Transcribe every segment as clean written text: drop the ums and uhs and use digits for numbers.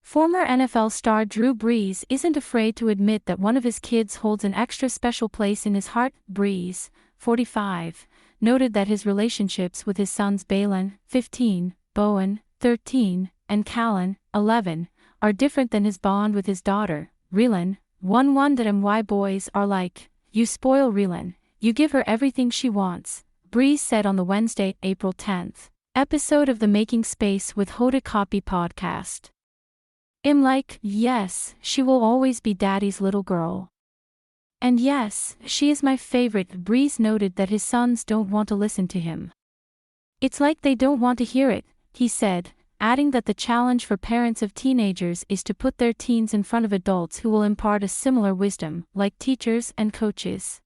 Former NFL star Drew Brees isn't afraid to admit that one of his kids holds an extra special place in his heart. Brees, 45, noted that his relationships with his sons Balin, 15, Bowen, 13, and Callan, 11, are different than his bond with his daughter, Rylan, 1. That my boys are like, you spoil Rylan, you give her everything she wants, Brees said on the Wednesday, April 10, episode of the Making Space with Hoda Kotb podcast. I'm like, yes, she will always be daddy's little girl. And yes, she is my favorite. Brees noted that his sons don't want to listen to him. It's like they don't want to hear it, he said, adding that the challenge for parents of teenagers is to put their teens in front of adults who will impart a similar wisdom, like teachers and coaches.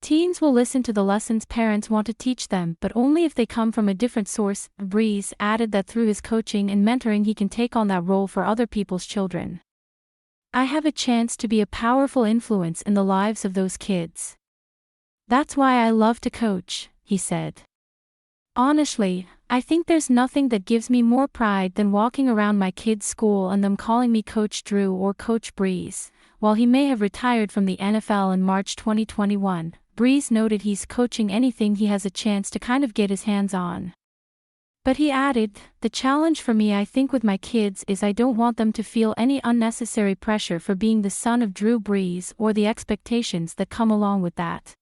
Teens will listen to the lessons parents want to teach them, but only if they come from a different source. Brees added that through his coaching and mentoring he can take on that role for other people's children. I have a chance to be a powerful influence in the lives of those kids. That's why I love to coach, he said. Honestly, I think there's nothing that gives me more pride than walking around my kids' school and them calling me Coach Drew or Coach Brees. While he may have retired from the NFL in March 2021, Brees noted he's coaching anything he has a chance to kind of get his hands on. But he added, the challenge for me I think with my kids is I don't want them to feel any unnecessary pressure for being the son of Drew Brees or the expectations that come along with that.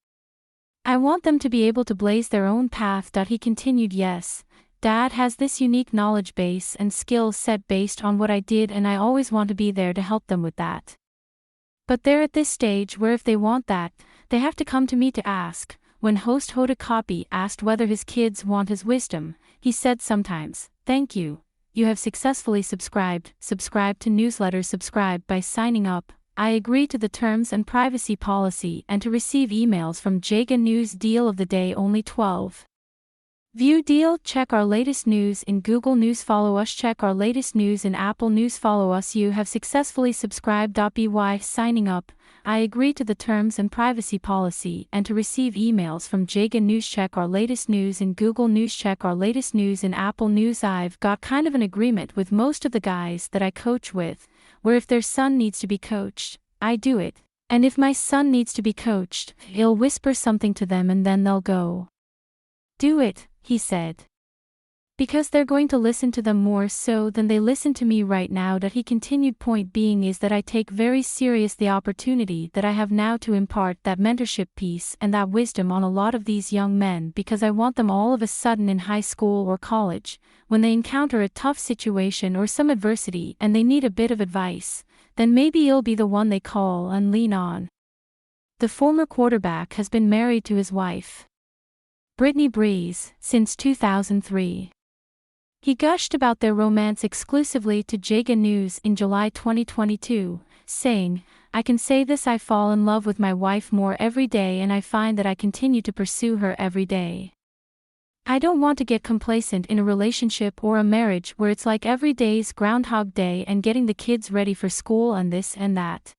I want them to be able to blaze their own path. He continued, yes, Dad has this unique knowledge base and skill set based on what I did and I always want to be there to help them with that. But they're at this stage where if they want that, they have to come to me to ask. When host Hoda Kotb asked whether his kids want his wisdom, he said sometimes, thank you, you have successfully subscribed to newsletter subscribe by signing up, I agree to the terms and privacy policy and to receive emails from Jaga News deal of the day only 12. View deal. Check our latest news in Google News. Follow us. Check our latest news in Apple News. Follow us. You have successfully subscribed. By signing up, I agree to the terms and privacy policy and to receive emails from Jaga News. Check our latest news in Google News. Check our latest news in Apple News. I've got kind of an agreement with most of the guys that I coach with, where if their son needs to be coached, I do it. And if my son needs to be coached, I'll whisper something to them and then they'll go do it, he said. Because they're going to listen to them more so than they listen to me right now. He continued, point being is that I take very serious the opportunity that I have now to impart that mentorship piece and that wisdom on a lot of these young men because I want them all of a sudden in high school or college, when they encounter a tough situation or some adversity and they need a bit of advice, then maybe it'll be the one they call and lean on. The former quarterback has been married to his wife, Brittany Brees, since 2003. He gushed about their romance exclusively to Jaga News in July 2022, saying, I can say this, I fall in love with my wife more every day and I find that I continue to pursue her every day. I don't want to get complacent in a relationship or a marriage where it's like every day's Groundhog Day and getting the kids ready for school and this and that.